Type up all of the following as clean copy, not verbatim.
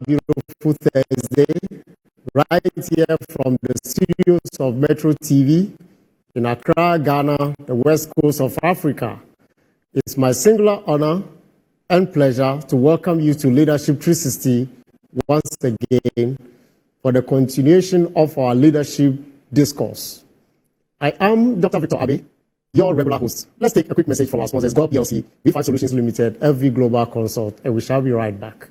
beautiful Thursday, right here from the studios of Metro TV in Accra, Ghana, the west coast of Africa. It's my singular honor and pleasure to welcome you to Leadership 360 once again for the continuation of our leadership discourse. I am Dr. Victor Abbey, your regular host. Let's take a quick message from our sponsors, HAWA PLC, V.U.C.A Solutions Limited, Abbey Global Consult, and we shall be right back.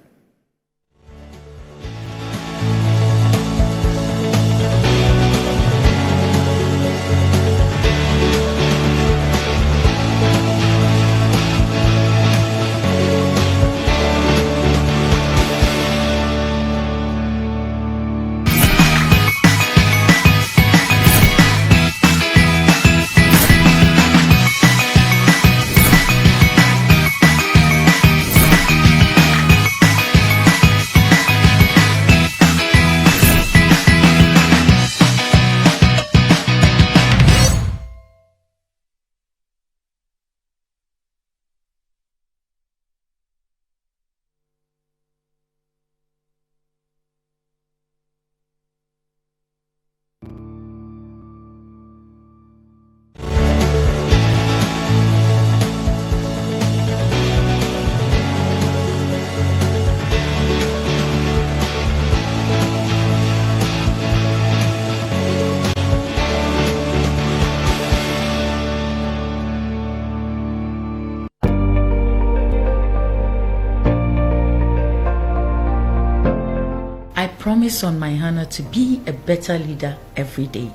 I promise on my honor to be a better leader every day,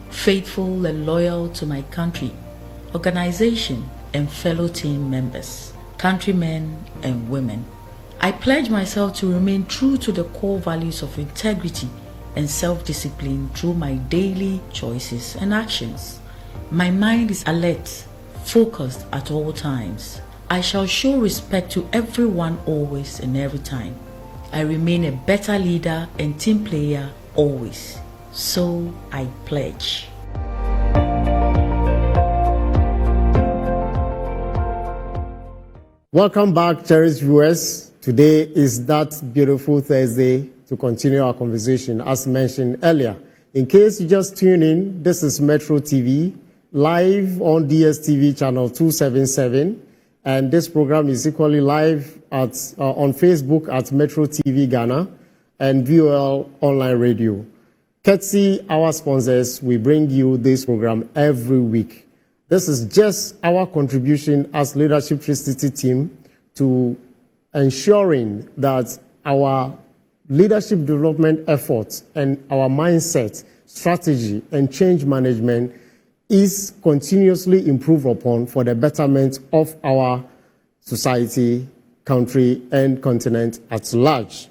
faithful and loyal to my country, organization, and fellow team members, countrymen and women. I pledge myself to remain true to the core values of integrity and self-discipline through my daily choices and actions. My mind is alert, focused at all times. I shall show respect to everyone always and every time. I remain a better leader and team player always. So I pledge. Welcome back, cherished viewers. Today is that beautiful Thursday to continue our conversation as mentioned earlier. In case you just tune in, this is Metro TV, live on DSTV channel 277. And this program is equally live on Facebook at Metro TV Ghana and VOL Online Radio. Courtesy our sponsors, we bring you this program every week. This is just our contribution as Leadership 360 team to ensuring that our leadership development efforts and our mindset, strategy, and change management is continuously improved upon for the betterment of our society, country, and continent at large.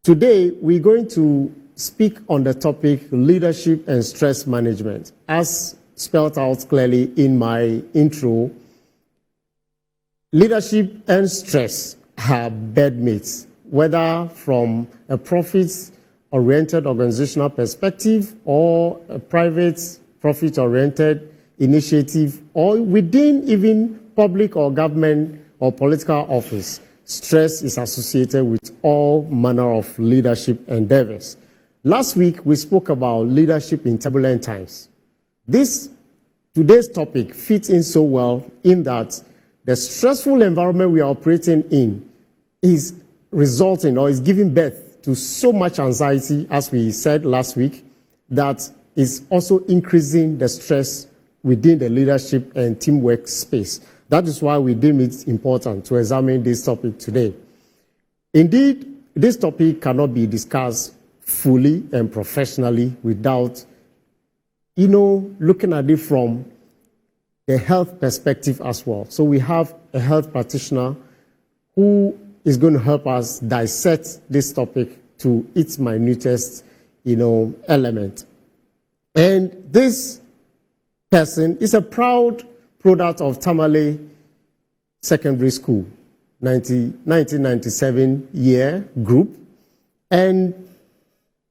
Today, we're going to speak on the topic leadership and stress management. As spelled out clearly in my intro, leadership and stress are bedmates, whether from a profit-oriented organizational perspective or a private profit-oriented initiative, or within even public or government or political office. Stress is associated with all manner of leadership endeavors. Last week, we spoke about leadership in turbulent times. Today's topic fits in so well in that the stressful environment we are operating in is resulting or is giving birth to so much anxiety, as we said last week, that is also increasing the stress within the leadership and teamwork space. That is why we deem it important to examine this topic today. Indeed, this topic cannot be discussed fully and professionally without, looking at it from the health perspective as well. So we have a health practitioner who is going to help us dissect this topic to its minutest, element. And this person is a proud product of Tamale Secondary School, 1997 year group, and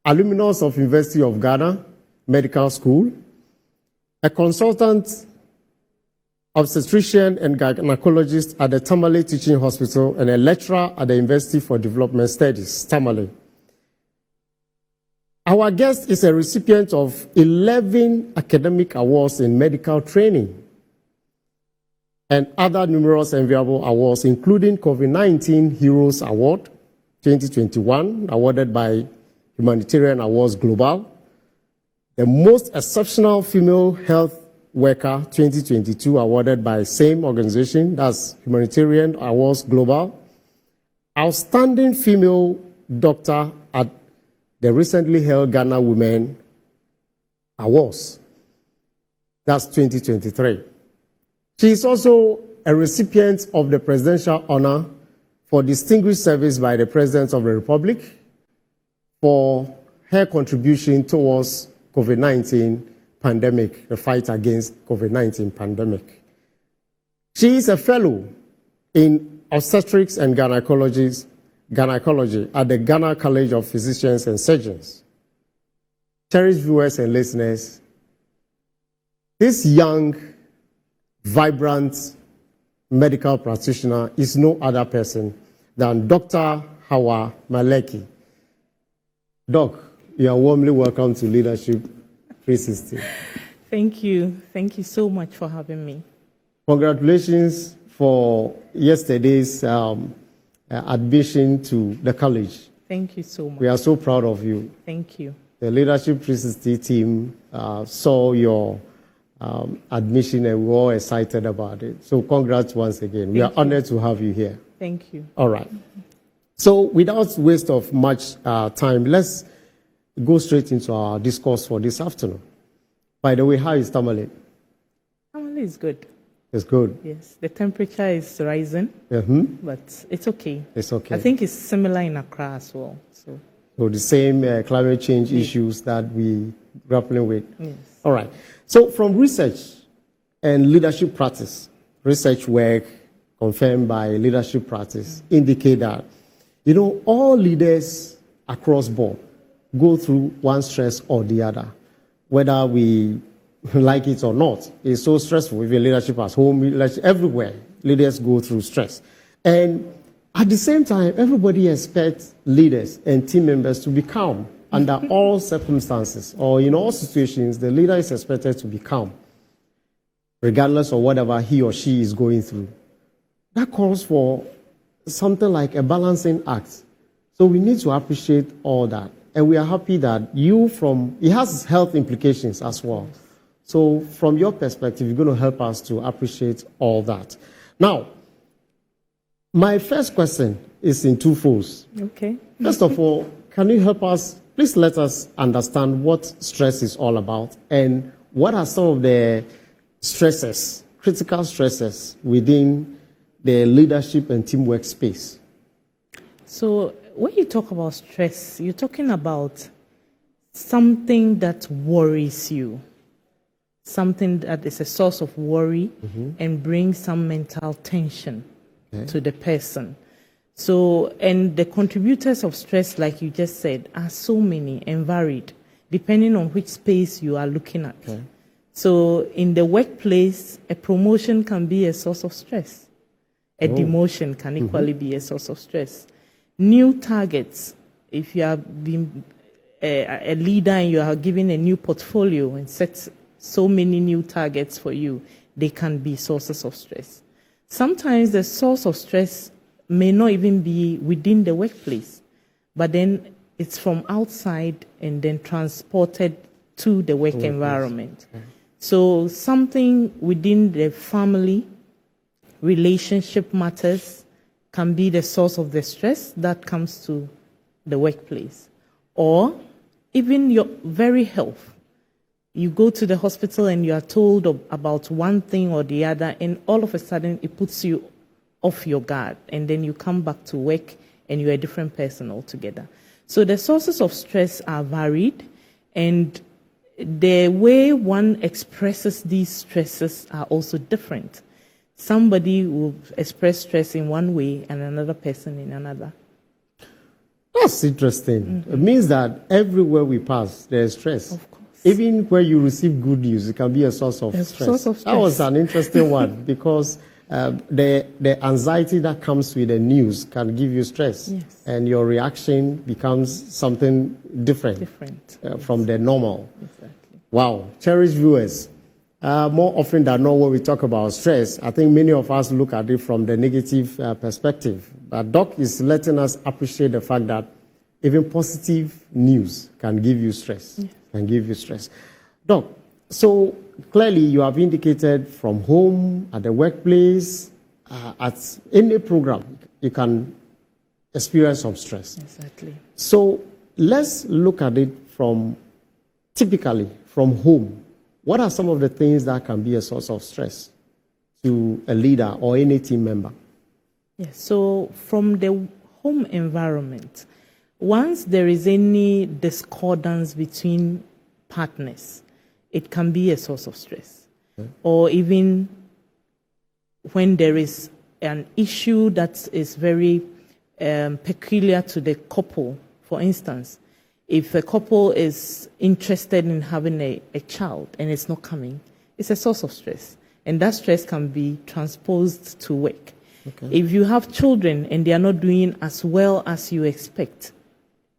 alumnus of University of Ghana Medical School, a consultant obstetrician and gynecologist at the Tamale Teaching Hospital, and a lecturer at the University for Development Studies, Tamale. Our guest is a recipient of 11 academic awards in medical training and other numerous enviable awards, including COVID-19 Heroes Award 2021, awarded by Humanitarian Awards Global, the Most Exceptional Female Health Worker 2022, awarded by same organization, that's Humanitarian Awards Global, Outstanding Female Doctor at the recently held Ghana Women Awards, that's 2023. She is also a recipient of the Presidential Honor for Distinguished Service by the President of the Republic for her contribution towards COVID-19 pandemic, the fight against COVID-19 pandemic. She is a fellow in obstetrics and gynecology at the Ghana College of Physicians and Surgeons. Cherished viewers and listeners, this young, vibrant medical practitioner is no other person than Dr. HAWA MALECHI. Doc, you are warmly welcome to Leadership 360. Thank you. Thank you so much for having me. Congratulations for yesterday's admission to the college. Thank you so much. We are so proud of you. Thank you. The Leadership 360 team saw your admission and we're all excited about it. So congrats once again. We are honored to have you here. Thank you. All right. So without waste of much time, let's go straight into our discourse for this afternoon. By the way, how is Tamale? Tamale is good. It's good. Yes, the temperature is rising, but it's okay. It's okay. I think it's similar in Accra as well. So the same climate change issues that we grappling with. Yes. All right. So from research and leadership practice, research work confirmed by leadership practice indicate that, all leaders across board go through one stress or the other, whether we like it or not. It's so stressful. Even leadership at home, leadership everywhere, leaders go through stress. And at the same time, everybody expects leaders and team members to be calm under all circumstances, or in all situations, the leader is expected to be calm, regardless of whatever he or she is going through. That calls for something like a balancing act. So we need to appreciate all that. And we are happy that it has health implications as well. So from your perspective, you're going to help us to appreciate all that. Now, my first question is in two folds. Okay. First of all, can you help us, please let us understand what stress is all about and what are some of the stresses, critical stresses within the leadership and teamwork space? So when you talk about stress, you're talking about something that worries you, something that is a source of worry and brings some mental tension to the person. So, and the contributors of stress, like you just said, are so many and varied, depending on which space you are looking at. Okay. So in the workplace, a promotion can be a source of stress. A demotion can equally be a source of stress. New targets, if you have been a leader and you are given a new portfolio and set so many new targets for you, they can be sources of stress. Sometimes the source of stress may not even be within the workplace, but then it's from outside and then transported to the work environment. Okay. So something within the family, relationship matters can be the source of the stress that comes to the workplace. Or even your very health. You go to the hospital and you are told about one thing or the other, and all of a sudden it puts you off your guard, and then you come back to work and you're a different person altogether. So the sources of stress are varied, and the way one expresses these stresses are also different. Somebody will express stress in one way and another person in another. That's interesting. It means that everywhere we pass, there's stress. Of course. Even when you receive good news, it can be a source of stress. Source of That was stress. an interesting one because the anxiety that comes with the news can give you stress. Yes. And your reaction becomes something different, from the normal. Exactly. Wow. Cherished viewers, more often than not when we talk about stress, I think many of us look at it from the negative perspective. But Doc is letting us appreciate the fact that even positive news can give you stress. Yes. Can give you stress. Doc, so clearly you have indicated from home, at the workplace, at any program, you can experience some stress. Exactly. So let's look at it from typically from home. What are some of the things that can be a source of stress to a leader or any team member? Yes. So from the home environment, once there is any discordance between partners, it can be a source of stress. Okay. Or even when there is an issue that is very peculiar to the couple. For instance, if a couple is interested in having a child and it's not coming, it's a source of stress. And that stress can be transposed to work. Okay. If you have children and they are not doing as well as you expect,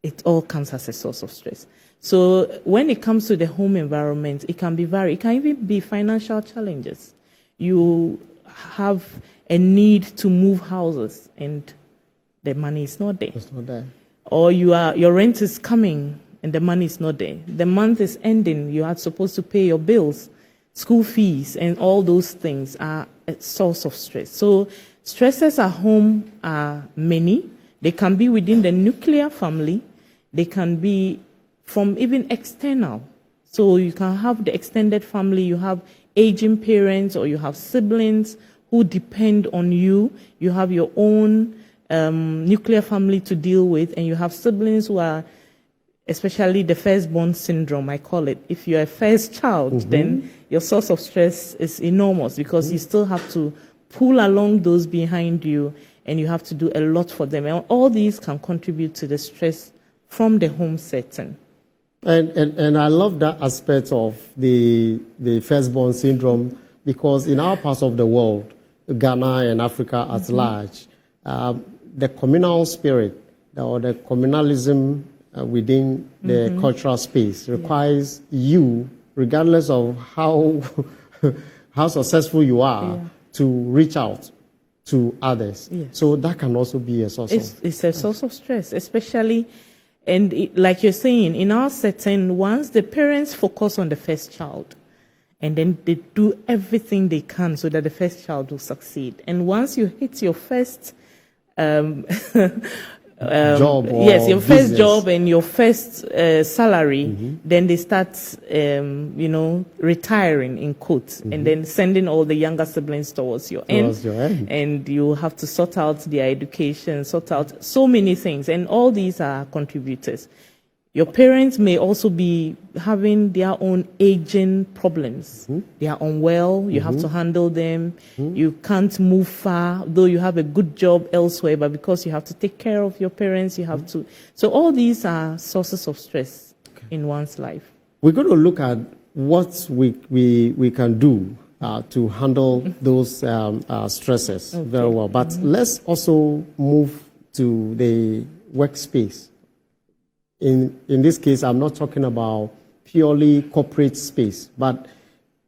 it all comes as a source of stress. So when it comes to the home environment, it can be varied. It can even be financial challenges. You have a need to move houses and the money is not there. It's not there. Or your rent is coming and the money is not there. The month is ending. You are supposed to pay your bills, school fees, and all those things are a source of stress. So stresses at home are many. They can be within the nuclear family. They can be from even external. So you can have the extended family. You have aging parents or you have siblings who depend on you. You have your own nuclear family to deal with, and you have siblings who are, especially the firstborn syndrome, I call it. If you're a first child, then your source of stress is enormous because you still have to pull along those behind you, and you have to do a lot for them. And all these can contribute to the stress from the home setting. And I love that aspect of the firstborn syndrome because in our parts of the world, Ghana and Africa at large, the communal spirit or the communalism within the cultural space requires you, regardless of how successful you are, to reach out to others. Yes. So that can also be a source of... It's a source of stress, especially, like you're saying, in our setting, once the parents focus on the first child, and then they do everything they can so that the first child will succeed. And once you hit your first... job or yes, your business. first job and your first salary, then they start, retiring in quotes, and then sending all the younger siblings towards your end. And you have to sort out their education, sort out so many things, and all these are contributors. Your parents may also be having their own aging problems. They are unwell. You have to handle them. You can't move far, though you have a good job elsewhere, but because you have to take care of your parents, you have to. So all these are sources of stress in one's life. We're going to look at what we can do to handle those stresses very well. But let's also move to the workspace. In this case, I'm not talking about purely corporate space, but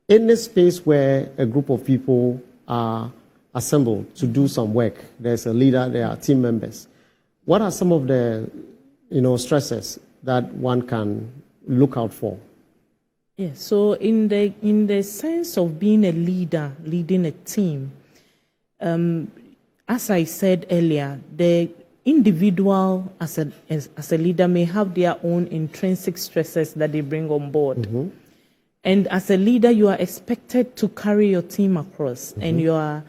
any space where a group of people are assembled to do some work. There's a leader, there are team members. What are some of the stresses that one can look out for? Yeah, so in the sense of being a leader, leading a team, as I said earlier, the individual as a leader may have their own intrinsic stresses that they bring on board. And as a leader, you are expected to carry your team across, and you are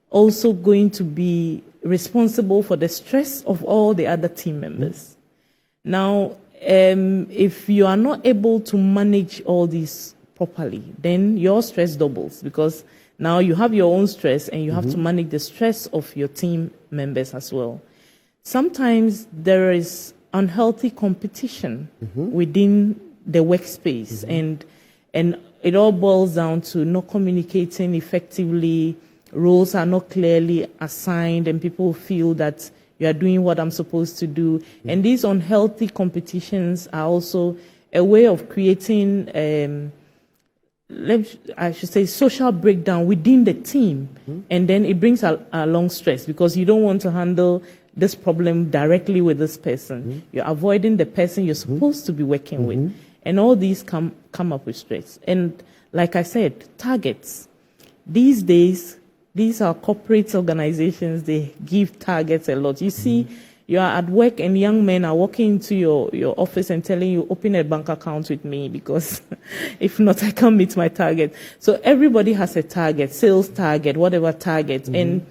also going to be responsible for the stress of all the other team members. Now, if you are not able to manage all these properly, then your stress doubles because now you have your own stress and you have to manage the stress of your team members as well. Sometimes there is unhealthy competition within the workspace, and it all boils down to not communicating effectively. Roles are not clearly assigned, and people feel that you are doing what I'm supposed to do. And these unhealthy competitions are also a way of creating, I should say, social breakdown within the team. And then it brings along stress, because you don't want to handle this problem directly with this person. You're avoiding the person you're supposed to be working with. And all these come up with stress. And like I said, targets. These days, these are corporate organizations, they give targets a lot. You see, you are at work and young men are walking into your office and telling you, open a bank account with me, because if not, I can't meet my target. So everybody has a target, sales target, whatever target. And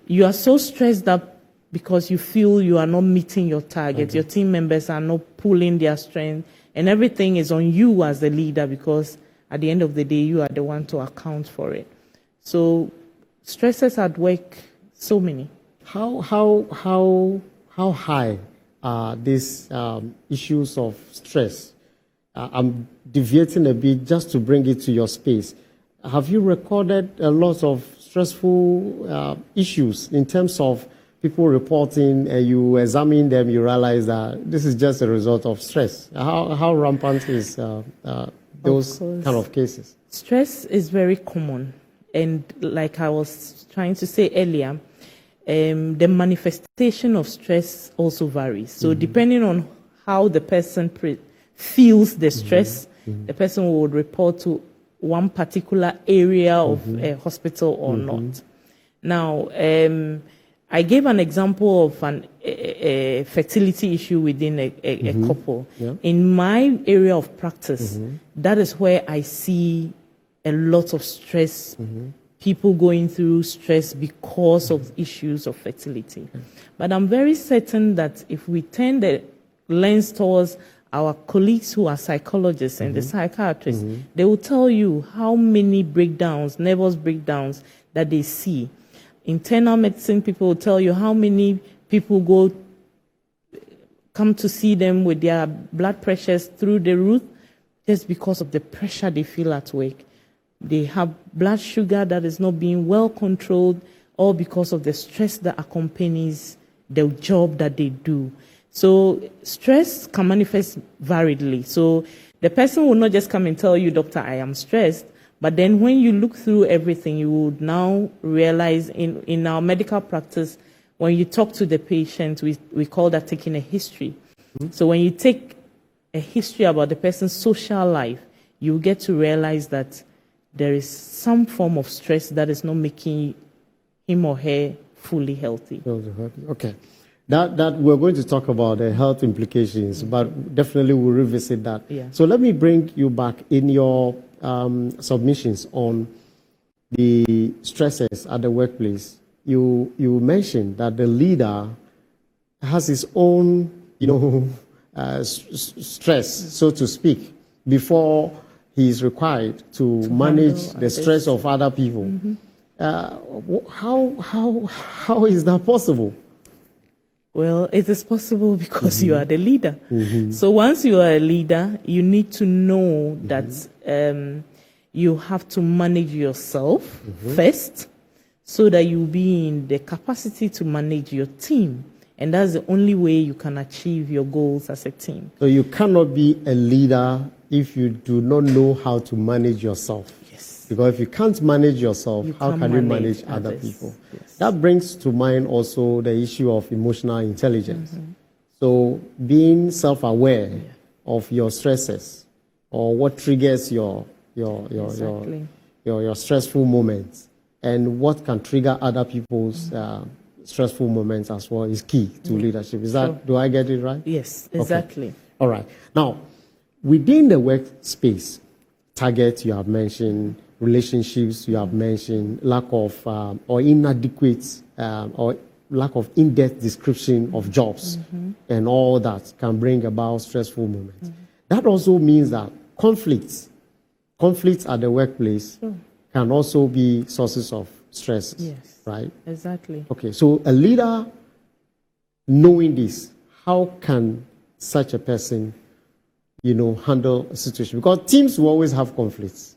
you are so stressed up because you feel you are not meeting your target. Your team members are not pulling their strength, and everything is on you as the leader, because at the end of the day, you are the one to account for it. So stresses at work, so many. How high are these issues of stress? I'm deviating a bit just to bring it to your space. Have you recorded a lot of stressful issues in terms of people reporting, and you examine them, you realize that this is just a result of stress? How rampant is those kind of cases? Stress is very common. And like I was trying to say earlier, the manifestation of stress also varies. So depending on how the person feels the stress, the person would report to one particular area of a hospital or not. Now, I gave an example of a fertility issue within a couple. In my area of practice, that is where I see a lot of stress, people going through stress because of issues of fertility. But I'm very certain that if we turn the lens towards our colleagues who are psychologists and the psychiatrists, they will tell you how many breakdowns, nervous breakdowns that they see. Internal medicine people will tell you how many people come to see them with their blood pressures through the roof just because of the pressure they feel at work. They have blood sugar that is not being well controlled, all because of the stress that accompanies the job that they do. So stress can manifest variedly. So the person will not just come and tell you, doctor, I am stressed. But then when you look through everything, you would now realize in our medical practice, when you talk to the patient, we call that taking a history. So when you take a history about the person's social life, you get to realize that there is some form of stress that is not making him or her fully healthy. Okay. That we're going to talk about the health implications, but definitely we'll revisit that. Yeah. So let me bring you back in your submissions on the stresses at the workplace. You mentioned that the leader has his own, stress, so to speak, before he is required to manage the stress of other people. How is that possible? Well, it is possible because you are the leader. So once you are a leader, you need to know that you have to manage yourself first, so that you'll be in the capacity to manage your team. And that's the only way you can achieve your goals as a team. So you cannot be a leader if you do not know how to manage yourself. Yes. Because if you can't manage yourself, how can you manage other people? Yes. That brings to mind also the issue of emotional intelligence. So being self-aware of your stresses, or what triggers your stressful moments, and what can trigger other people's stressful moments as well, is key to leadership. Is that, do I get it right? Yes, exactly. Okay. All right. Now, within the workspace, targets you have mentioned, relationships you have mentioned, lack of or inadequate or lack of in-depth description of jobs and all that can bring about stressful moments. That also means that conflicts at the workplace can also be sources of stress. Yes. Right? Exactly. Okay, so a leader knowing this, how can such a person handle a situation? Because teams will always have conflicts,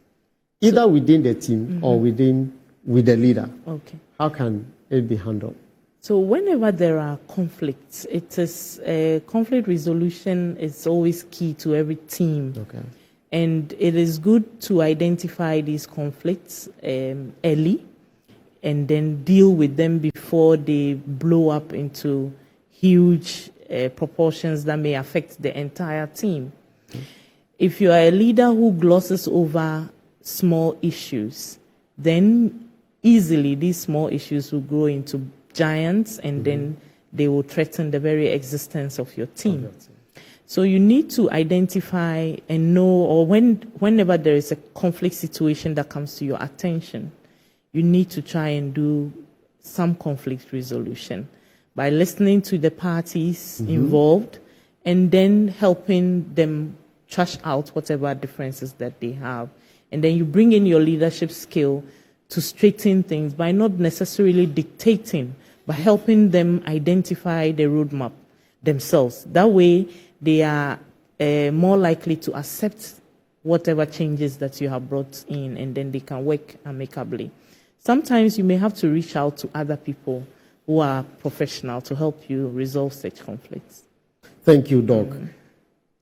either within the team or with the leader. Okay. How can it be handled? So whenever there are conflicts, it is conflict resolution is always key to every team. Okay. And it is good to identify these conflicts early and then deal with them before they blow up into huge proportions that may affect the entire team. If you are a leader who glosses over small issues, then easily these small issues will grow into giants, and then they will threaten the very existence of your team. So you need to identify and know, or whenever there is a conflict situation that comes to your attention, you need to try and do some conflict resolution by listening to the parties involved and then helping them trash out whatever differences that they have. And then you bring in your leadership skill to straighten things by not necessarily dictating, but helping them identify the roadmap themselves. That way, they are more likely to accept whatever changes that you have brought in, and then they can work amicably. Sometimes you may have to reach out to other people who are professional to help you resolve such conflicts. Thank you, Doc.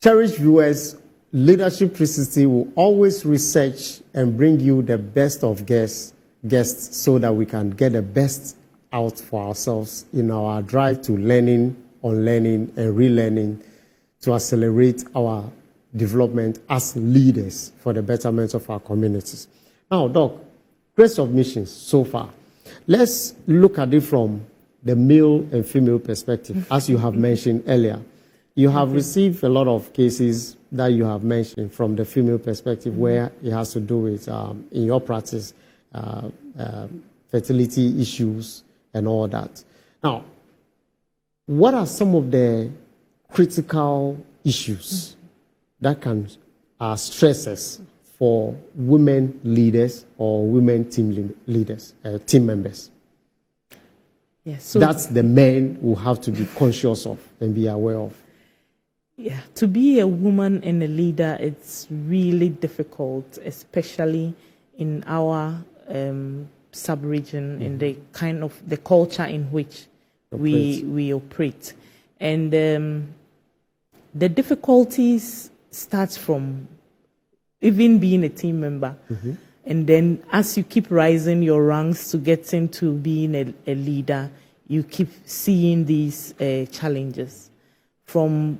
Cherished viewers, Leadership 360 will always research and bring you the best of guests so that we can get the best out for ourselves in our drive to learning, unlearning, and relearning to accelerate our development as leaders for the betterment of our communities. Now, Doc, Grace of Missions so far. Let's look at it from the male and female perspective, as you have mentioned earlier. You have received a lot of cases that you have mentioned from the female perspective where it has to do with, in your practice, fertility issues and all that. Now, what are some of the critical issues that are stresses for women leaders or women team leaders, team members? Yes, so that's the men who have to be conscious of and be aware of. Yeah, to be a woman and a leader, it's really difficult, especially in our sub-region, in the kind of the culture in which we operate. And the difficulties start from even being a team member. And then as you keep rising your ranks to get into being a leader, you keep seeing these challenges from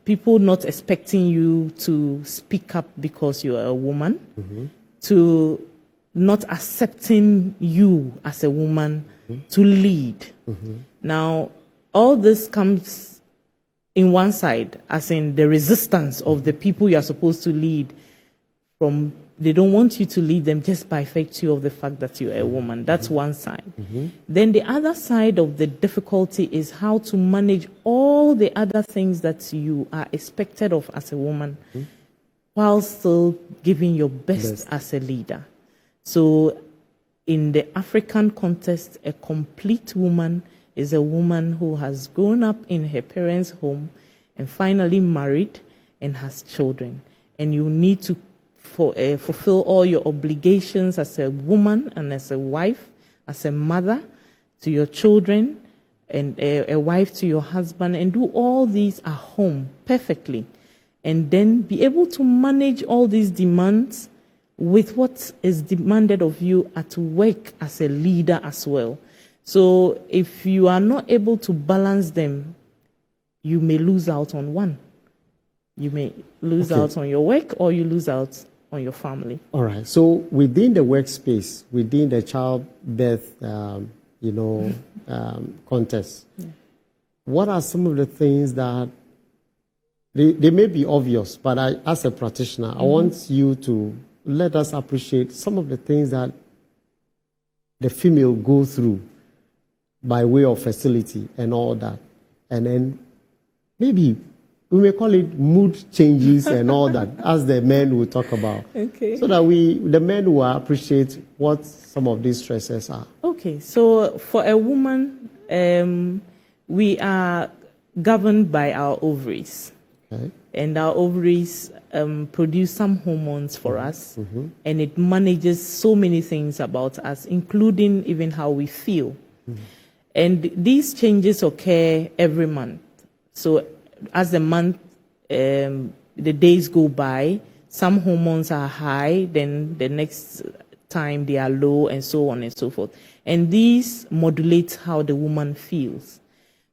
people not expecting you to speak up because you're a woman, to not accepting you as a woman to lead. Now, all this comes in one side, as in the resistance of the people you are supposed to lead. From they don't want you to lead them just by virtue of the fact that you're a woman. That's one side. Then the other side of the difficulty is how to manage all the other things that you are expected of as a woman, while still giving your best as a leader. So in the African context, a complete woman is a woman who has grown up in her parents' home and finally married and has children. And you need to fulfill all your obligations as a woman and as a wife, as a mother to your children, and a wife to your husband, and do all these at home perfectly. And then be able to manage all these demands with what is demanded of you at work as a leader as well. So if you are not able to balance them, you may lose out on one. You may lose out on your work, or you lose out on your family. All right. So within the workspace, within the childbirth, context, what are some of the things that they may be obvious, but as a practitioner, I want you to let us appreciate some of the things that the female go through by way of facility and all that. And then maybe we may call it mood changes and all that, as the men will talk about. Okay. So that the men will appreciate what some of these stresses are. Okay. So for a woman, we are governed by our ovaries. Okay. and our ovaries produce some hormones for us, and it manages so many things about us, including even how we feel. And these changes occur every month. So as the month, the days go by, some hormones are high, then the next time they are low, and so on and so forth. And these modulate how the woman feels.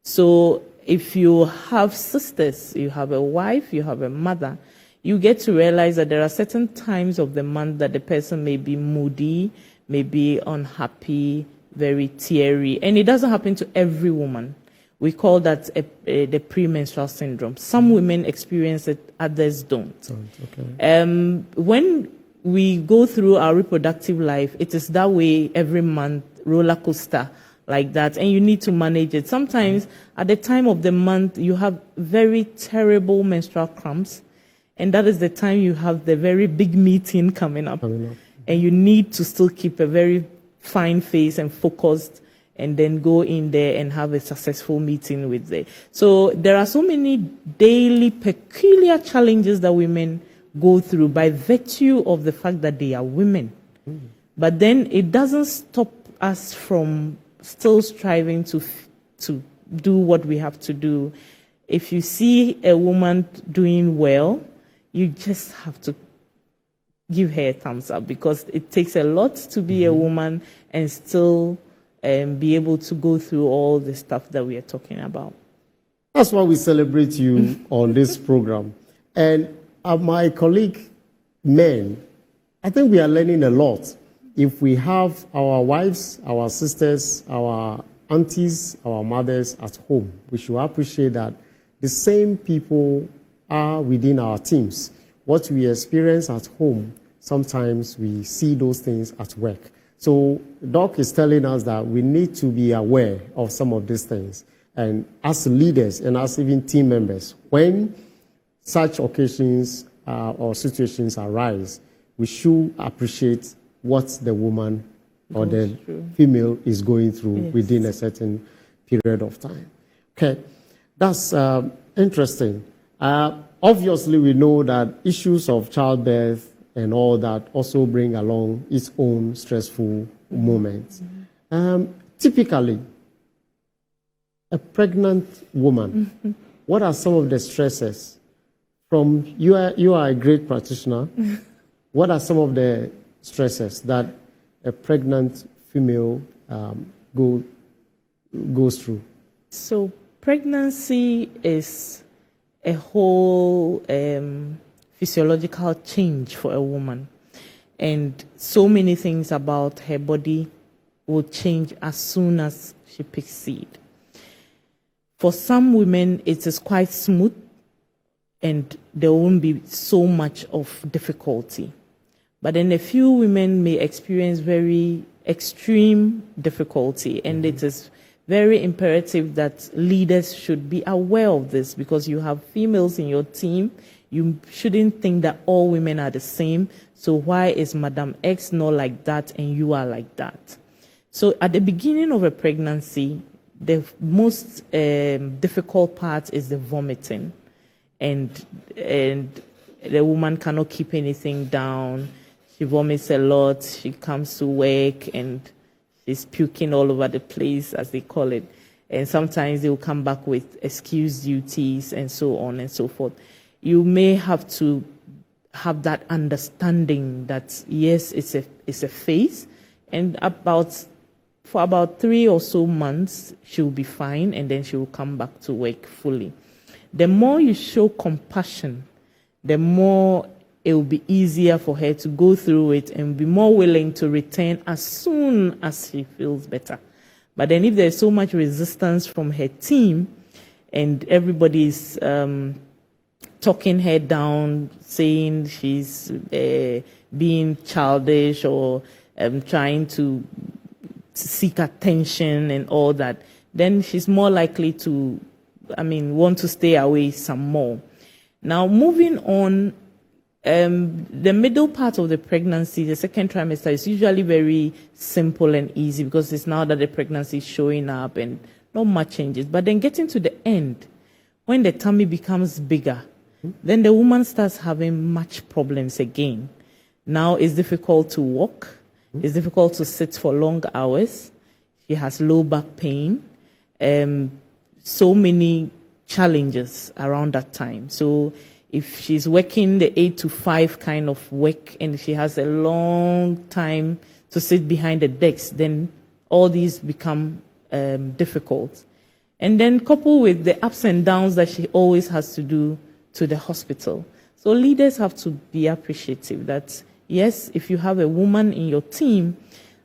So if you have sisters, you have a wife, you have a mother, you get to realize that there are certain times of the month that the person may be moody, may be unhappy, very teary, and it doesn't happen to every woman. We call that the premenstrual syndrome. Some women experience it, others don't. Okay. When we go through our reproductive life, it is that way every month, roller coaster like that, and you need to manage it. Sometimes at the time of the month, you have very terrible menstrual cramps, and that is the time you have the very big meeting coming up. And you need to still keep a very fine face and focused, and then go in there and have a successful meeting with them. So there are so many daily peculiar challenges that women go through by virtue of the fact that they are women. But then it doesn't stop us from still striving to do what we have to do. If you see a woman doing well, you just have to give her a thumbs up, because it takes a lot to be a woman and still be able to go through all the stuff that we are talking about. That's why we celebrate you on this program. And my colleague men, I think we are learning a lot. If we have our wives, our sisters, our aunties, our mothers at home, we should appreciate that the same people are within our teams. What we experience at home, sometimes we see those things at work. So Doc is telling us that we need to be aware of some of these things. And as leaders and as even team members, when such occasions or situations arise, we should appreciate what the woman or the female is going through within a certain period of time. Okay, that's interesting. Obviously, we know that issues of childbirth and all that also bring along its own stressful moments. Typically, a pregnant woman, what are some of the stresses? From you are a great practitioner. What are some of the stresses that a pregnant female goes through? So pregnancy is a whole physiological change for a woman, and so many things about her body will change as soon as she picks seed. For some women, it is quite smooth, and there won't be so much of difficulty. But then a few women may experience very extreme difficulty, and it is very imperative that leaders should be aware of this, because you have females in your team. You shouldn't think that all women are the same. So why is Madam X not like that and you are like that? So at the beginning of a pregnancy, the most difficult part is the vomiting, and the woman cannot keep anything down. She vomits a lot. She comes to work and she's puking all over the place, as they call it. And sometimes they will come back with excuse duties and so on and so forth. You may have to have that understanding that, yes, it's a phase, and for about 3 or so months, she will be fine, and then she will come back to work fully. The more you show compassion, the more it will be easier for her to go through it and be more willing to return as soon as she feels better. But then if there's so much resistance from her team and everybody's talking her down, saying she's being childish or trying to seek attention and all that, then she's more likely to, want to stay away some more. Now, moving on, the middle part of the pregnancy, the second trimester, is usually very simple and easy, because it's now that the pregnancy is showing up and not much changes. But then getting to the end, when the tummy becomes bigger, then the woman starts having much problems again. Now it's difficult to walk. It's difficult to sit for long hours. She has low back pain. So many challenges around that time. So if she's working the 8 to 5 kind of work and she has a long time to sit behind the desk, then all these become difficult. And then coupled with the ups and downs that she always has to do to the hospital. So leaders have to be appreciative that, yes, if you have a woman in your team,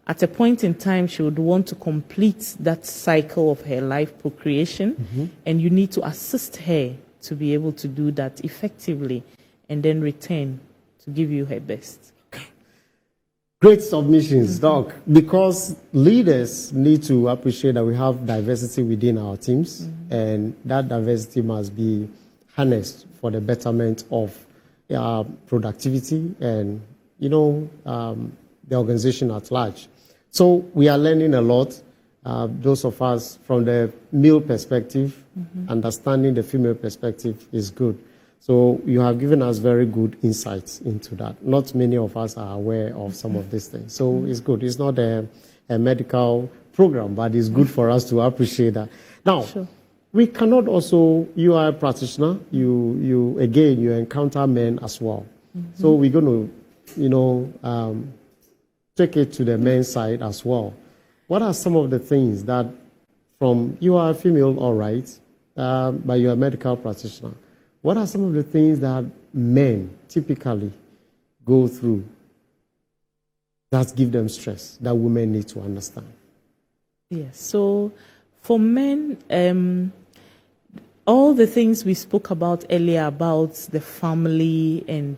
at a point in time, she would want to complete that cycle of her life procreation, and you need to assist her to be able to do that effectively and then return to give you her best. Great submissions, Doc, because leaders need to appreciate that we have diversity within our teams, and that diversity must be harnessed for the betterment of productivity and, the organization at large. So we are learning a lot, those of us from the male perspective, understanding the female perspective is good. So you have given us very good insights into that. Not many of us are aware of some of these things. So it's good. It's not a medical program, but it's good for us to appreciate that. Now, we cannot also, you are a practitioner, you encounter men as well. So we're going to, take it to the men's side as well. What are some of the things that you are a female, all right, but you're a medical practitioner. What are some of the things that men typically go through that give them stress that women need to understand? Yes, so for men, all the things we spoke about earlier about the family and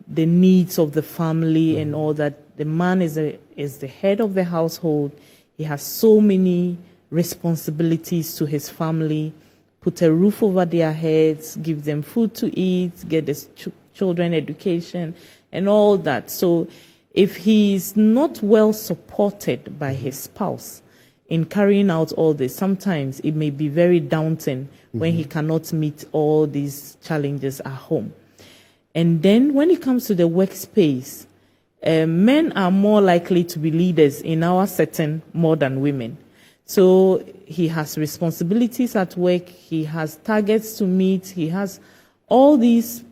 the needs of the family and all that, the man is the head of the household. He has so many responsibilities to his family, put a roof over their heads, give them food to eat, get the children education and all that. So if he's not well supported by his spouse in carrying out all this, sometimes it may be very daunting when he cannot meet all these challenges at home. And then when it comes to the workspace, men are more likely to be leaders in our setting more than women. So he has responsibilities at work, he has targets to meet, he has all these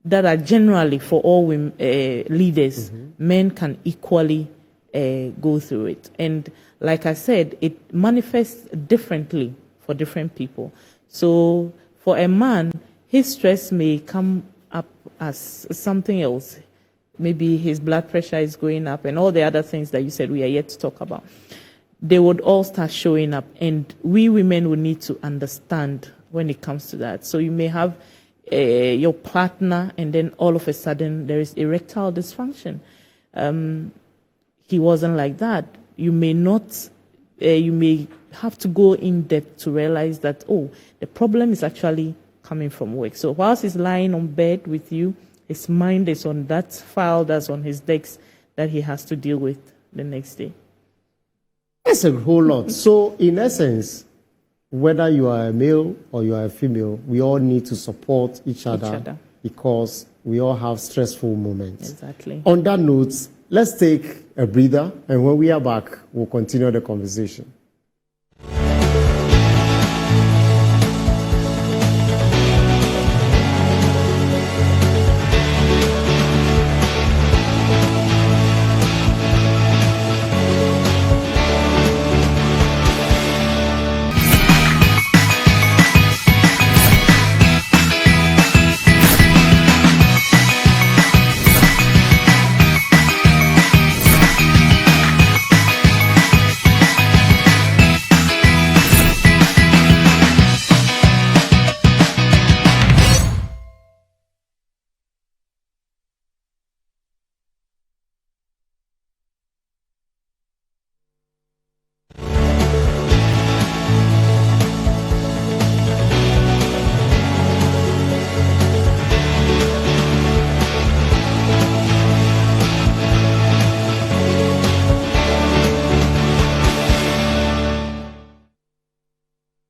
that are generally for all women, leaders. Men can equally go through it. And like I said, it manifests differently for different people. So for a man, his stress may come up as something else. Maybe his blood pressure is going up and all the other things that you said we are yet to talk about. They would all start showing up, and we women will need to understand when it comes to that. So you may have your partner, and then all of a sudden there is erectile dysfunction. He wasn't like that. You may not. You may have to go in depth to realize that, the problem is actually coming from work. So whilst he's lying on bed with you, his mind is on that file that's on his desk that he has to deal with the next day. That's a whole lot. So in essence, whether you are a male or you are a female, we all need to support each other because we all have stressful moments. Exactly. On that note, let's take a breather, and when we are back, we'll continue the conversation.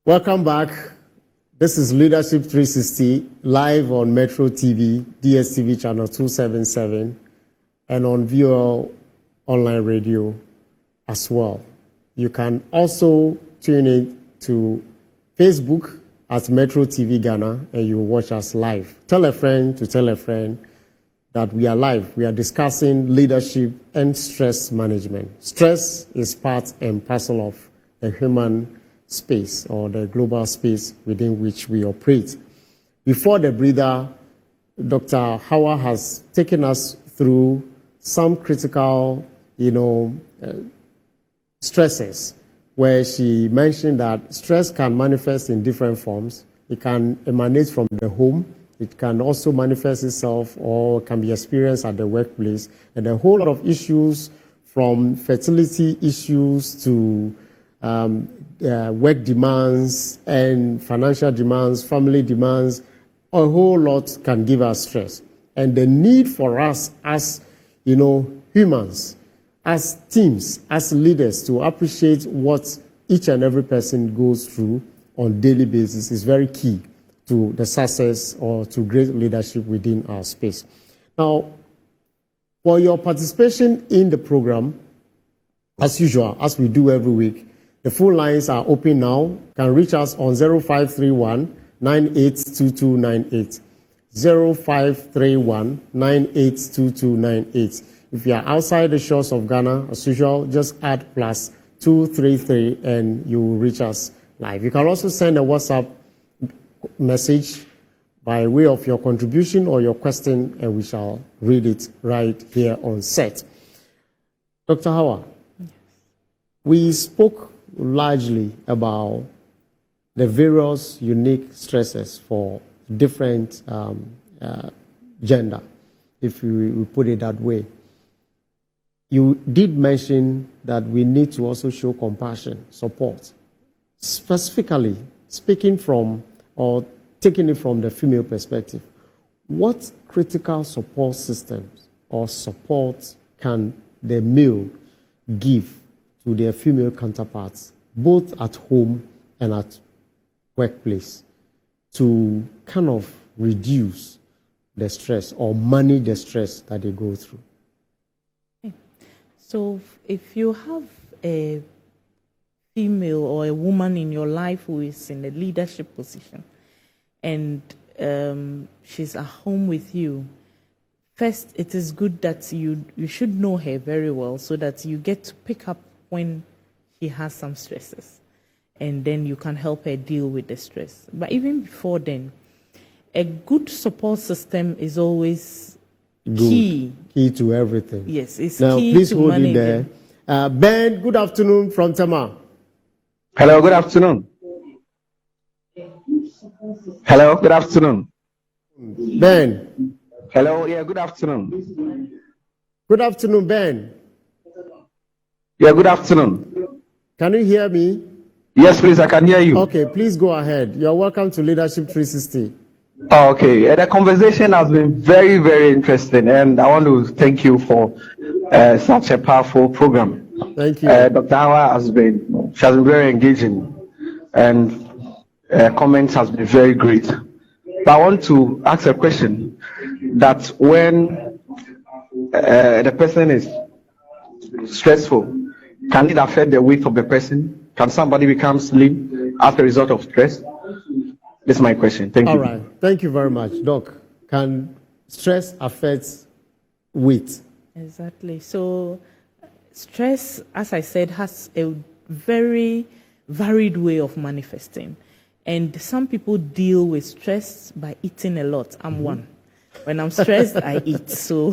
Welcome back. This is Leadership 360, live on Metro TV, DSTV channel 277, and on V.U.C.A online radio as well. You can also tune in to Facebook at Metro TV Ghana, and you watch us live. Tell a friend to tell a friend that we are live. We are discussing leadership and stress management. Stress is part and parcel of the human space or the global space within which we operate. Before the breather, Dr. HAWA has taken us through some critical, stresses, where she mentioned that stress can manifest in different forms. It can emanate from the home. It can also manifest itself or can be experienced at the workplace. And a whole lot of issues, from fertility issues to work demands and financial demands, family demands, a whole lot can give us stress. And the need for us as, humans, as teams, as leaders, to appreciate what each and every person goes through on a daily basis is very key to the success or to great leadership within our space. Now, for your participation in the program, as usual, as we do every week, the phone lines are open now. You can reach us on 0531 982298. 0531 982298. If you are outside the shores of Ghana, as usual, just add +233 and you will reach us live. You can also send a WhatsApp message by way of your contribution or your question, and we shall read it right here on set. Dr. HAWA, we spoke largely about the various unique stresses for different gender, if we put it that way. You did mention that we need to also show compassion, support. Specifically, speaking from or taking it from the female perspective, what critical support systems or support can the male give to their female counterparts, both at home and at workplace, to kind of reduce the stress or manage the stress that they go through? So if you have a female or a woman in your life who is in a leadership position and she's at home with you, first, it is good that you should know her very well so that you get to pick up when she has some stresses, and then you can help her deal with the stress. But even before then, a good support system is always key to everything. Yes, it's now, key please to hold it managing. there. Ben, good afternoon from Tema. Hello, good afternoon. Hello, good afternoon. Ben. Hello, yeah, good afternoon. Good afternoon, Ben. Yeah, good afternoon. Can you hear me? Yes, please, I can hear you. Okay, please go ahead. You're welcome to Leadership 360. Oh, okay, the conversation has been very, very interesting, and I want to thank you for such a powerful program. Thank you. Dr. HAWA has been very engaging, and comments has been very great. But I want to ask a question that when the person is stressful, can it affect the weight of the person? Can somebody become slim as a result of stress? This is my question. Thank you. All right. Thank you very much. Doc, can stress affect weight? Exactly. So stress, as I said, has a very varied way of manifesting. And some people deal with stress by eating a lot. I'm one. When I'm stressed, I eat. So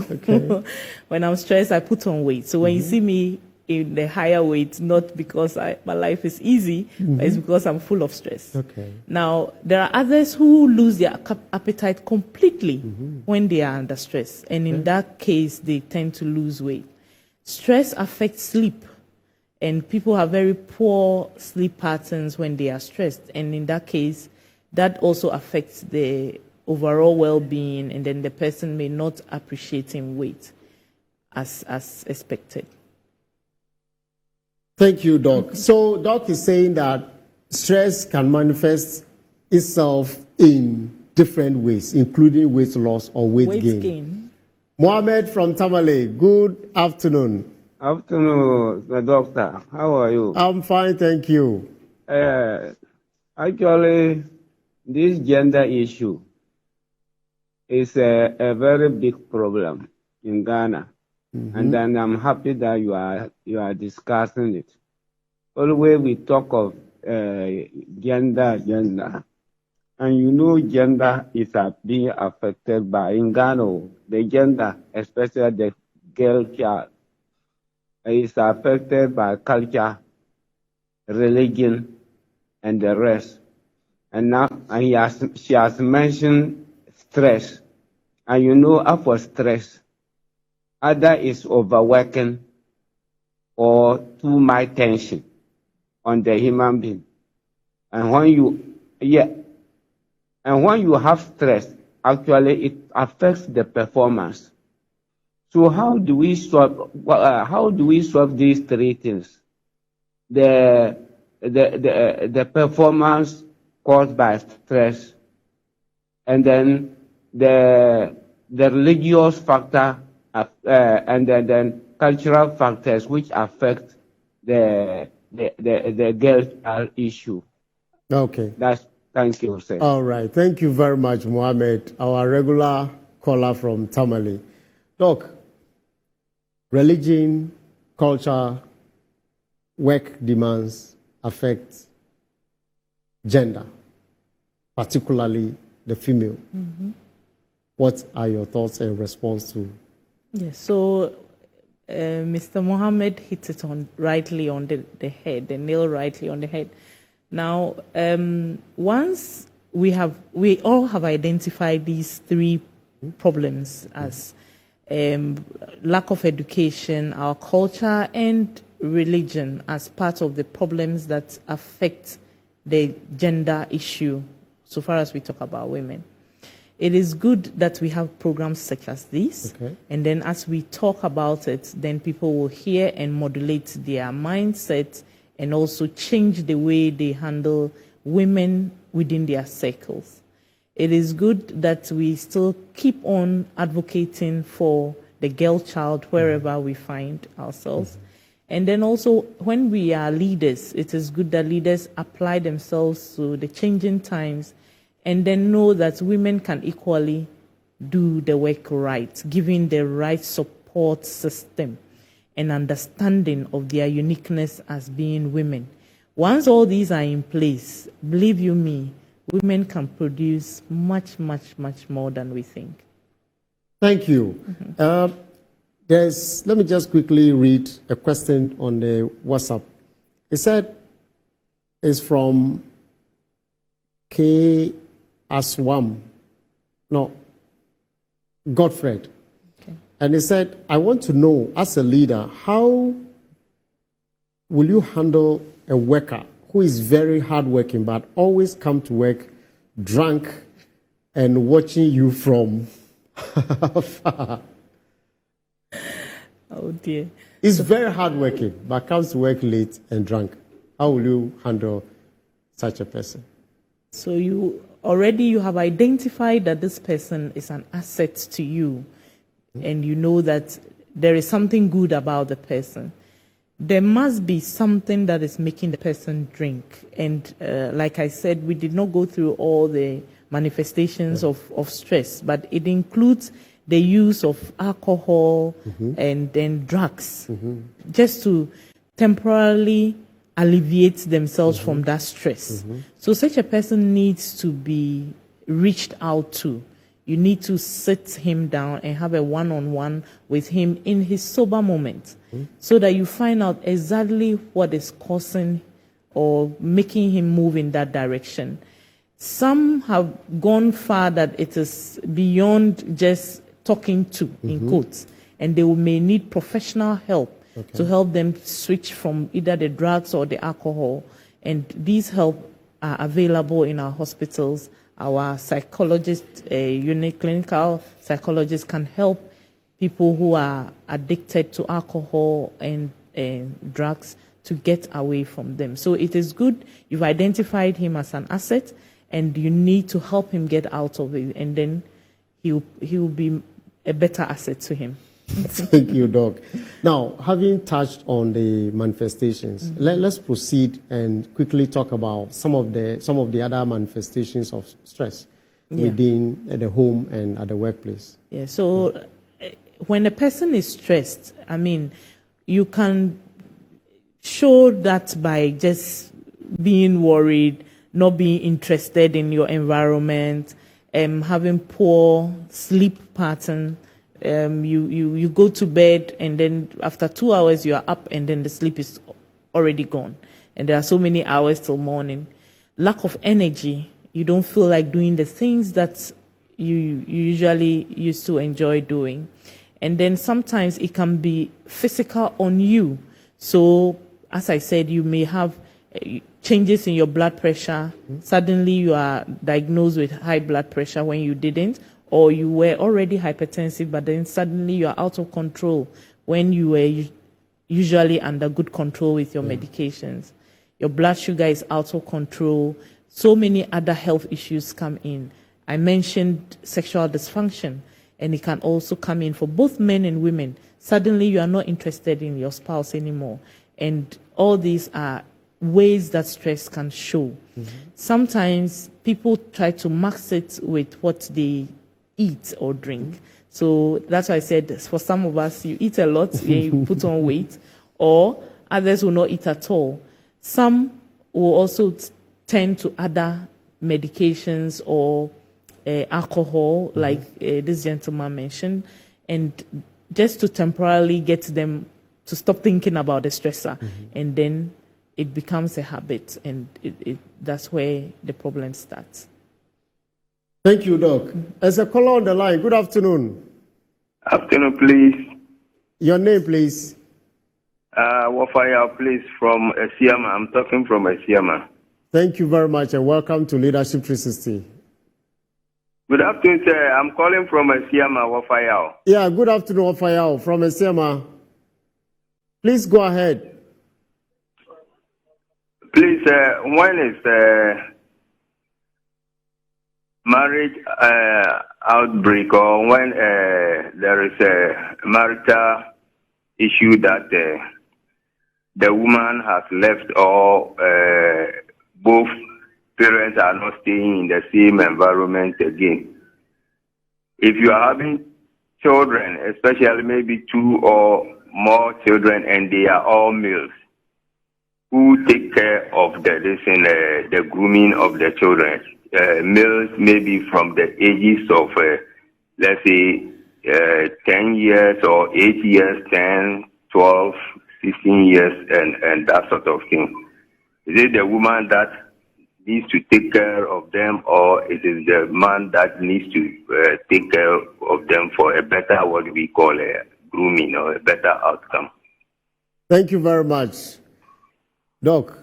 when I'm stressed, I put on weight. So when you see me in the higher weight, not because my life is easy, but it's because I'm full of stress. Okay. Now, there are others who lose their appetite completely when they are under stress. And in that case, they tend to lose weight. Stress affects sleep. And people have very poor sleep patterns when they are stressed. And in that case, that also affects the overall well-being, and then the person may not appreciate in weight as expected. Thank you, Doc. So Doc is saying that stress can manifest itself in different ways, including weight loss or weight gain. Mohammed from Tamale, good afternoon. Afternoon, the doctor. How are you? I'm fine, thank you. Actually, this gender issue is a very big problem in Ghana, and then I'm happy that you are discussing it. Always we talk of gender, and you know gender is being affected by in Ghana. The gender, especially the girl child, is affected by culture, religion, and the rest. And now, she has mentioned stress. And you know, after stress, either is overworking or too much tension on the human being. And when you have stress, actually it affects the performance. So how do we solve these three things? The performance caused by stress, and then the religious factor, and then cultural factors which affect the girl child issue. Okay. Thank you, sir. All right. Thank you very much, Mohammed, our regular caller from Tamale. Doc, religion, culture, work demands affect gender, particularly the female. What are your thoughts in response to? Yes, so Mr. Mohammed hit it rightly on the head, the nail rightly on the head. Now, once we all have identified these three problems as lack of education, our culture, and religion as part of the problems that affect the gender issue, so far as we talk about women. It is good that we have programs such as this, and then as we talk about it, then people will hear and modulate their mindset and also change the way they handle women within their circles. It is good that we still keep on advocating for the girl child wherever we find ourselves. And then also, when we are leaders, it is good that leaders apply themselves to the changing times and then know that women can equally do the work right, giving the right support system and understanding of their uniqueness as being women. Once all these are in place, believe you me, women can produce much, much, much more than we think. Thank you. Let me just quickly read a question on the WhatsApp. It said, it's from K. Aswam. No, Godfred. And he said, I want to know, as a leader, how will you handle a worker who is very hardworking but always come to work drunk and watching you from afar? Oh dear. He's very hardworking but comes to work late and drunk. How will you handle such a person? So you have identified that this person is an asset to you, and you know that there is something good about the person. There must be something that is making the person drink. And like I said, we did not go through all the manifestations of stress, but it includes the use of alcohol and then drugs, just to temporarily alleviate themselves from that stress. So such a person needs to be reached out to. You need to sit him down and have a one-on-one with him in his sober moment, so that you find out exactly what is causing or making him move in that direction. Some have gone far that it is beyond just talking to, in quotes, and they may need professional help to help them switch from either the drugs or the alcohol. And these help are available in our hospitals. Our psychologists, clinical psychologists can help people who are addicted to alcohol and drugs to get away from them. So it is good you've identified him as an asset, and you need to help him get out of it, and then he'll be a better asset to him. Thank you, Doc. Now, having touched on the manifestations, let's proceed and quickly talk about some of the other manifestations of stress within the home and at the workplace. Yeah. So, when a person is stressed, I mean, you can show that by just being worried, not being interested in your environment, having poor sleep pattern. You go to bed, and then after 2 hours you are up, and then the sleep is already gone, and there are so many hours till morning. Lack of energy. You don't feel like doing the things that you usually used to enjoy doing. And then sometimes it can be physical on you. So, as I said, you may have changes in your blood pressure. Suddenly you are diagnosed with high blood pressure when you didn't, or you were already hypertensive, but then suddenly you are out of control when you were usually under good control with your medications. Your blood sugar is out of control. So many other health issues come in. I mentioned sexual dysfunction, and it can also come in for both men and women. Suddenly you are not interested in your spouse anymore. And all these are ways that stress can show. Sometimes people try to mask it with what they eat or drink. So that's why I said, for some of us, you eat a lot, you put on weight, or others will not eat at all. Some will also turn to other medications or alcohol, like this gentleman mentioned, and just to temporarily get them to stop thinking about the stressor. And then it becomes a habit, and that's where the problem starts. Thank you, Doc. As a caller on the line, good afternoon. Afternoon, please. Your name, please. Wafaya, please, from Esiama. I'm talking from Esiama. Thank you very much, and welcome to Leadership 360. Good afternoon, sir. I'm calling from Esiama, Wafaya. Yeah, good afternoon, Wafaya, from Esiama. Please go ahead. Please, when is marriage outbreak, or when there is a marital issue that the woman has left, or both parents are not staying in the same environment again? If you are having children, especially maybe 2 or more children, and they are all males, who take care of the grooming of the children? Males maybe from the ages of, let's say, 10 years or 8 years, 10, 12, 16 years, and that sort of thing. Is it the woman that needs to take care of them, or it is the man that needs to take care of them for a better, what we call a grooming, or a better outcome? Thank you very much. Doc,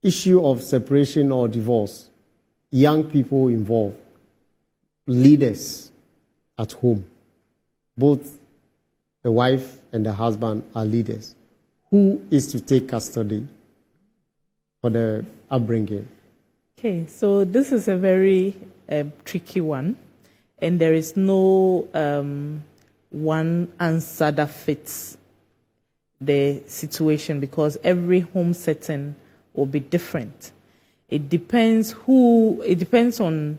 issue of separation or divorce, young people involved, leaders at home, both the wife and the husband are leaders. Who is to take custody for the upbringing? Okay, so this is a very tricky one, and there is no one answer that fits the situation, because every home setting will be different. It depends on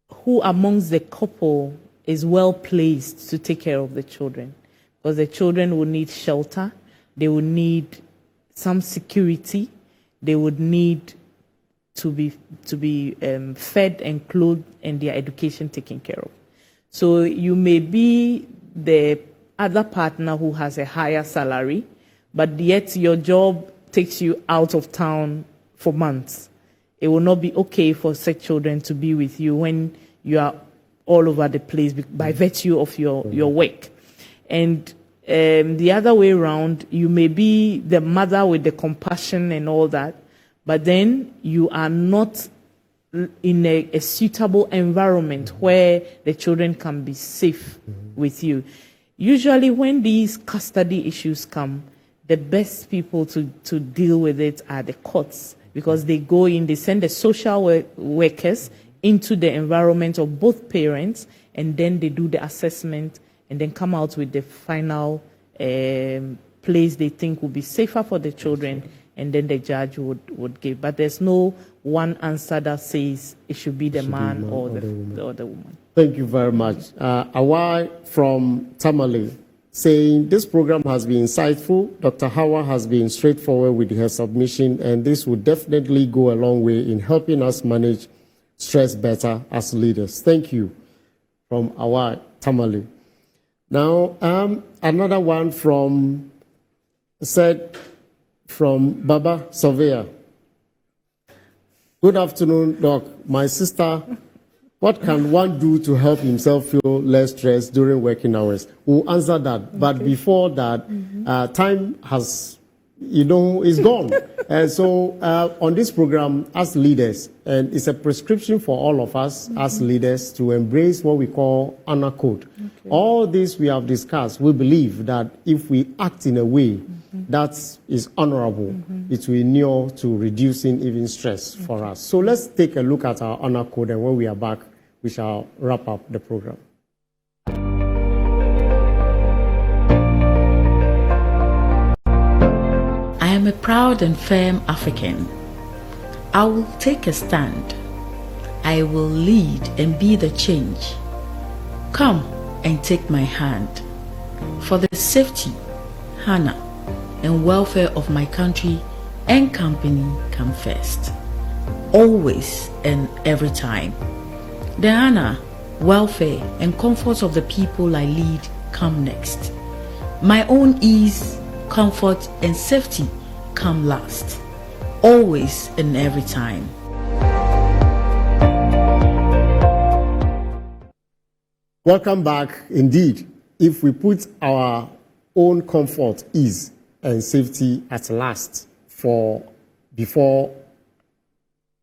who amongst the couple is well placed to take care of the children, because the children will need shelter, they will need some security, they would need to be fed and clothed, and their education taken care of. So you may be the other partner who has a higher salary, but yet your job takes you out of town for months. It will not be okay for such children to be with you when you are all over the place by virtue of your work. And the other way around, you may be the mother with the compassion and all that, but then you are not in a suitable environment where the children can be safe with you. Usually when these custody issues come, the best people to deal with it are the courts because they go in, they send the social workers into the environment of both parents, and then they do the assessment and then come out with the final place they think will be safer for the children, and then the judge would give. But there's no one answer that says it should be the man or the woman. Thank you very much. Awa from Tamale saying this program has been insightful. Dr. HAWA has been straightforward with her submission, and this will definitely go a long way in helping us manage stress better as leaders. Thank you from Awa Tamale. Now, another one from Baba Surveyor. Good afternoon, Doc. My sister, what can one do to help himself feel less stressed during working hours? We'll answer that. But before that, time has, is gone. And so on this program, as leaders, and it's a prescription for all of us as leaders to embrace what we call honor code. Okay. All this we have discussed, we believe that if we act in a way that is honorable, it will inure to reducing even stress for us. So let's take a look at our honor code, and when we are back, we shall wrap up the program. I am a proud and firm African. I will take a stand. I will lead and be the change. Come and take my hand. For the safety, honor, and welfare of my country and company come first. Always and every time. The honor, welfare, and comfort of the people I lead come next. My own ease, comfort, and safety come last. Always and every time. Welcome back. Indeed, if we put our own comfort, ease, and safety at last for before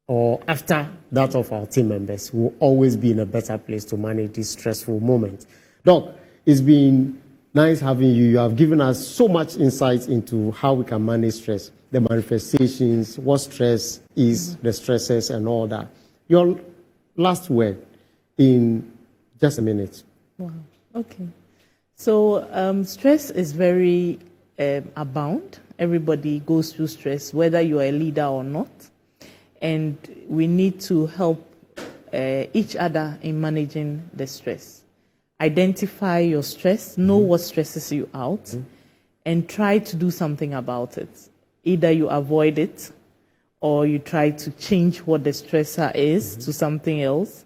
or after that of our team members, we'll always be in a better place to manage this stressful moment. Doc, it's been nice having you. You have given us so much insight into how we can manage stress, the manifestations, what stress is, the stresses, and all that. Your last word in just a minute. Wow. Okay. So stress is very abound. Everybody goes through stress, whether you are a leader or not. And we need to help each other in managing the stress. Identify your stress, know what stresses you out, and try to do something about it. Either you avoid it, or you try to change what the stressor is to something else,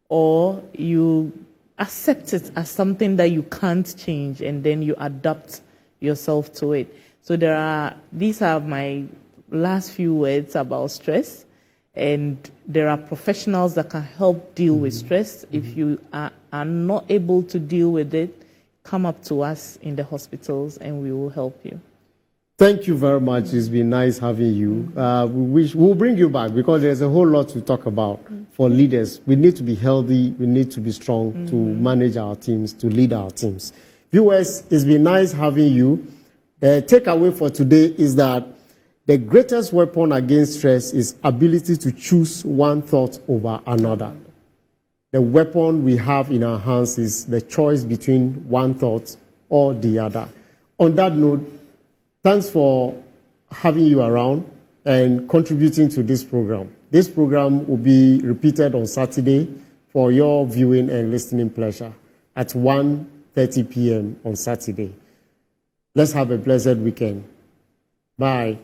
or you accept it as something that you can't change, and then you adapt yourself to it. So these are my last few words about stress. And there are professionals that can help deal with stress. If you are not able to deal with it, come up to us in the hospitals and we will help you. Thank you very much. It's been nice having you. We'll bring you back because there's a whole lot to talk about for leaders. We need to be healthy. We need to be strong to manage our teams, to lead our teams. Viewers, it's been nice having you. The takeaway for today is that the greatest weapon against stress is ability to choose one thought over another. The weapon we have in our hands is the choice between one thought or the other. On that note, thanks for having you around and contributing to this program. This program will be repeated on Saturday for your viewing and listening pleasure at 1:30 p.m. on Saturday. Let's have a blessed weekend. Bye.